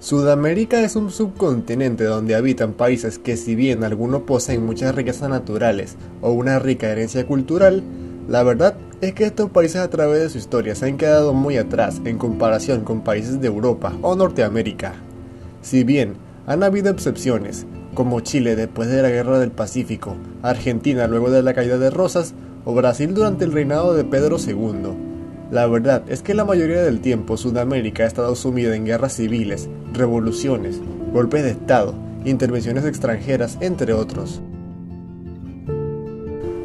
Sudamérica es un subcontinente donde habitan países que, si bien algunos poseen muchas riquezas naturales o una rica herencia cultural, la verdad es que estos países a través de su historia se han quedado muy atrás en comparación con países de Europa o Norteamérica. Si bien han habido excepciones, como Chile después de la Guerra del Pacífico, Argentina luego de la caída de Rosas o Brasil durante el reinado de Pedro II, la verdad es que la mayoría del tiempo Sudamérica ha estado sumida en guerras civiles, revoluciones, golpes de estado, intervenciones extranjeras, entre otros.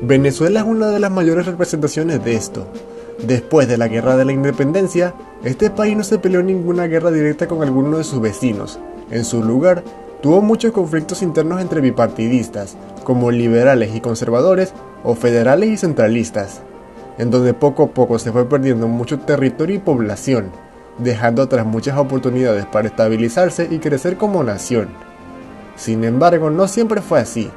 Venezuela es una de las mayores representaciones de esto. Después de la Guerra de la Independencia, este país no se peleó ninguna guerra directa con alguno de sus vecinos. En su lugar, tuvo muchos conflictos internos entre bipartidistas, como liberales y conservadores, o federales y centralistas, en donde poco a poco se fue perdiendo mucho territorio y población, dejando atrás muchas oportunidades para estabilizarse y crecer como nación. Sin embargo, no siempre fue así.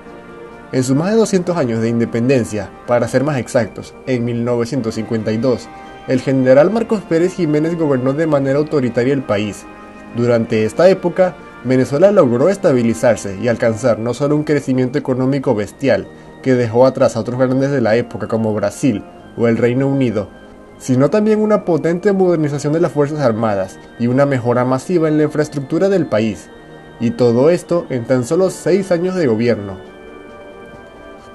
En sus más de 200 años de independencia, para ser más exactos, en 1952, el general Marcos Pérez Jiménez gobernó de manera autoritaria el país. Durante esta época, Venezuela logró estabilizarse y alcanzar no solo un crecimiento económico bestial, que dejó atrás a otros grandes de la época como Brasil o el Reino Unido, sino también una potente modernización de las Fuerzas Armadas y una mejora masiva en la infraestructura del país, y todo esto en tan solo 6 años de gobierno.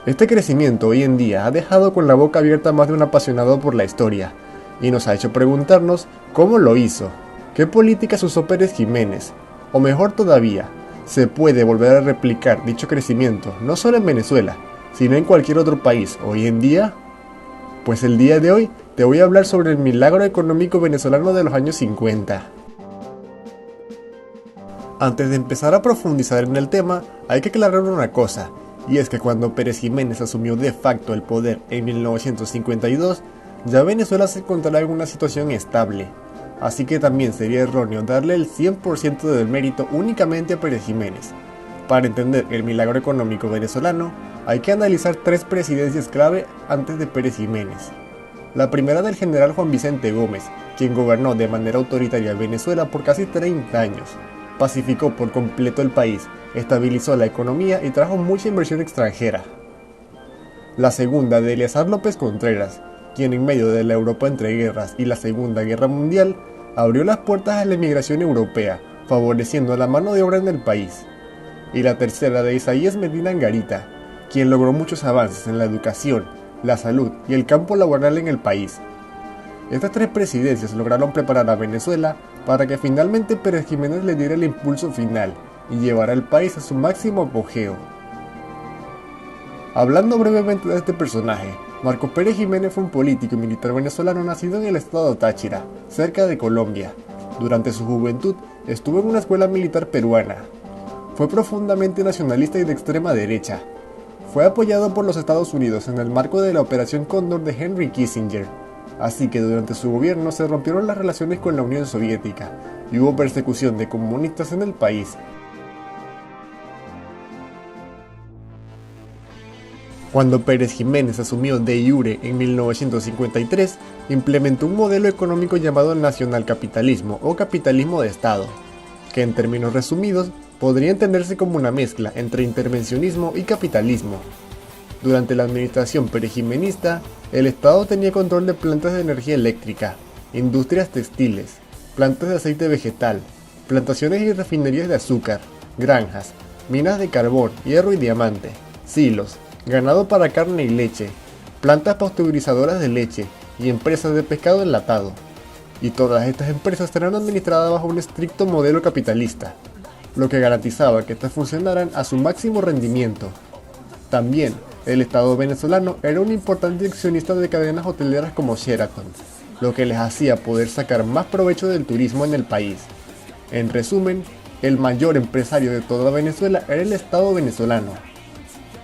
Este crecimiento hoy en día ha dejado con la boca abierta a más de un apasionado por la historia, y nos ha hecho preguntarnos cómo lo hizo, qué políticas usó Pérez Jiménez, o mejor todavía, ¿se puede volver a replicar dicho crecimiento no solo en Venezuela, sino en cualquier otro país hoy en día? Pues el día de hoy te voy a hablar sobre el milagro económico venezolano de los años 50. Antes de empezar a profundizar en el tema, hay que aclarar una cosa, y es que cuando Pérez Jiménez asumió de facto el poder en 1952, ya Venezuela se encontraba en una situación estable, así que también sería erróneo darle el 100% del mérito únicamente a Pérez Jiménez. Para entender el milagro económico venezolano, hay que analizar 3 presidencias clave antes de Pérez Jiménez. La primera del general Juan Vicente Gómez, quien gobernó de manera autoritaria Venezuela por casi 30 años. Pacificó por completo el país, estabilizó la economía y trajo mucha inversión extranjera. La segunda de Eleazar López Contreras, quien en medio de la Europa entre guerras y la Segunda Guerra Mundial, abrió las puertas a la emigración europea, favoreciendo la mano de obra en el país. Y la tercera de Isaías Medina Angarita, quien logró muchos avances en la educación, la salud y el campo laboral en el país. Estas 3 presidencias lograron preparar a Venezuela para que finalmente Pérez Jiménez le diera el impulso final y llevara al país a su máximo apogeo. Hablando brevemente de este personaje, Marcos Pérez Jiménez fue un político y militar venezolano nacido en el estado Táchira, cerca de Colombia. Durante su juventud estuvo en una escuela militar peruana. Fue profundamente nacionalista y de extrema derecha. Fue apoyado por los Estados Unidos en el marco de la Operación Cóndor de Henry Kissinger, así que durante su gobierno se rompieron las relaciones con la Unión Soviética y hubo persecución de comunistas en el país. Cuando Pérez Jiménez asumió de iure en 1953, implementó un modelo económico llamado nacionalcapitalismo o capitalismo de Estado, que en términos resumidos podría entenderse como una mezcla entre intervencionismo y capitalismo. Durante la administración perejimenista, el Estado tenía control de plantas de energía eléctrica, industrias textiles, plantas de aceite vegetal, plantaciones y refinerías de azúcar, granjas, minas de carbón, hierro y diamante, silos, ganado para carne y leche, plantas pasteurizadoras de leche y empresas de pescado enlatado. Y todas estas empresas eran administradas bajo un estricto modelo capitalista, lo que garantizaba que estas funcionaran a su máximo rendimiento. También, el Estado venezolano era un importante accionista de cadenas hoteleras como Sheraton, lo que les hacía poder sacar más provecho del turismo en el país. En resumen, el mayor empresario de toda Venezuela era el Estado venezolano.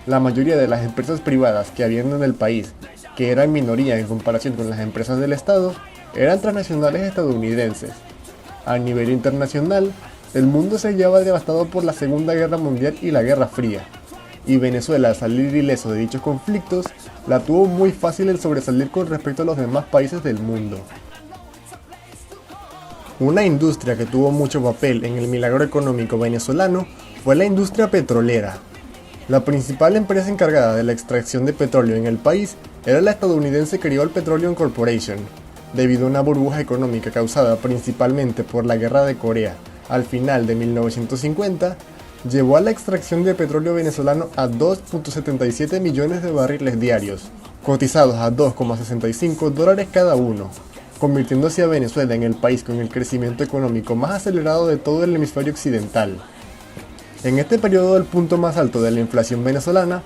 La mayoría de las empresas privadas que habían en el país, que eran minoría en comparación con las empresas del Estado, eran transnacionales estadounidenses. A nivel internacional, el mundo se hallaba devastado por la Segunda Guerra Mundial y la Guerra Fría, y Venezuela, al salir ileso de dichos conflictos, la tuvo muy fácil en sobresalir con respecto a los demás países del mundo. Una industria que tuvo mucho papel en el milagro económico venezolano fue la industria petrolera. La principal empresa encargada de la extracción de petróleo en el país era la estadounidense Creole Petroleum Corporation. Debido a una burbuja económica causada principalmente por la Guerra de Corea al final de 1950, llevó a la extracción de petróleo venezolano a 2.77 millones de barriles diarios, cotizados a $2,65 cada uno, convirtiéndose a Venezuela en el país con el crecimiento económico más acelerado de todo el hemisferio occidental. En este periodo el punto más alto de la inflación venezolana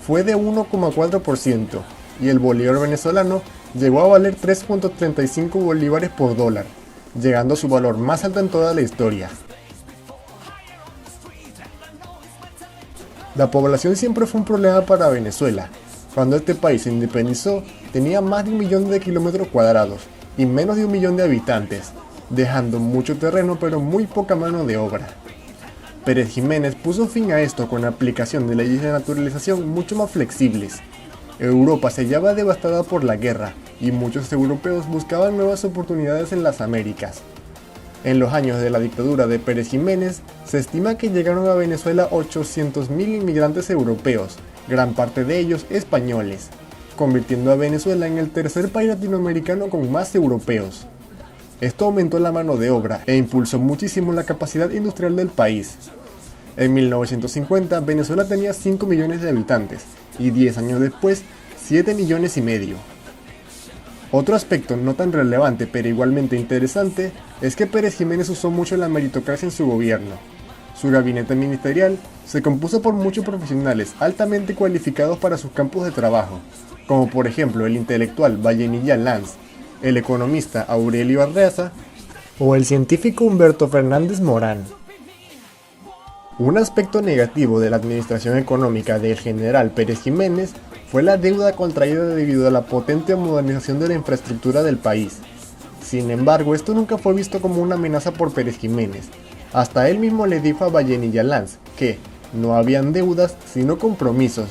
fue de 1,4% y el bolívar venezolano llegó a valer 3.35 bolívares por dólar, llegando a su valor más alto en toda la historia. La población siempre fue un problema para Venezuela. Cuando este país se independizó, tenía más de 1 millón de kilómetros cuadrados y menos de 1 millón de habitantes, dejando mucho terreno pero muy poca mano de obra. Pérez Jiménez puso fin a esto con la aplicación de leyes de naturalización mucho más flexibles. Europa se hallaba devastada por la guerra y muchos europeos buscaban nuevas oportunidades en las Américas. En los años de la dictadura de Pérez Jiménez, se estima que llegaron a Venezuela 800.000 inmigrantes europeos, gran parte de ellos españoles, convirtiendo a Venezuela en el tercer país latinoamericano con más europeos. Esto aumentó la mano de obra e impulsó muchísimo la capacidad industrial del país. En 1950, Venezuela tenía 5 millones de habitantes y 10 años después, 7 millones y medio. Otro aspecto no tan relevante pero igualmente interesante es que Pérez Jiménez usó mucho la meritocracia en su gobierno. Su gabinete ministerial se compuso por muchos profesionales altamente cualificados para sus campos de trabajo, como por ejemplo el intelectual Vallenilla Lanz, el economista Aurelio Arreaza o el científico Humberto Fernández Morán. Un aspecto negativo de la administración económica del general Pérez Jiménez fue la deuda contraída debido a la potente modernización de la infraestructura del país. Sin embargo, esto nunca fue visto como una amenaza por Pérez Jiménez. Hasta él mismo le dijo a Vallenilla Lanz que no habían deudas sino compromisos,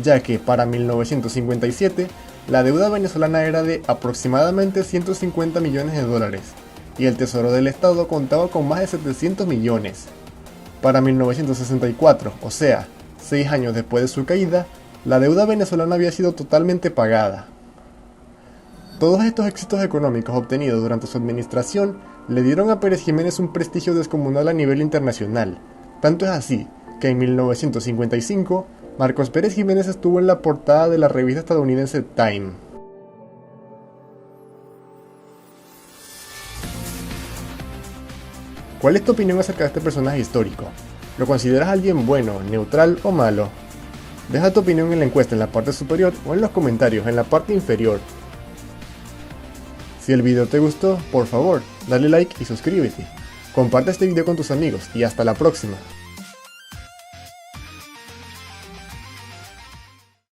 ya que para 1957 la deuda venezolana era de aproximadamente 150 millones de dólares y el Tesoro del Estado contaba con más de 700 millones. Para 1964, o sea, 6 años después de su caída, la deuda venezolana había sido totalmente pagada. Todos estos éxitos económicos obtenidos durante su administración le dieron a Pérez Jiménez un prestigio descomunal a nivel internacional. Tanto es así que en 1955, Marcos Pérez Jiménez estuvo en la portada de la revista estadounidense Time. ¿Cuál es tu opinión acerca de este personaje histórico? ¿Lo consideras alguien bueno, neutral o malo? Deja tu opinión en la encuesta en la parte superior o en los comentarios en la parte inferior. Si el video te gustó, por favor, dale like y suscríbete. Comparte este video con tus amigos y hasta la próxima.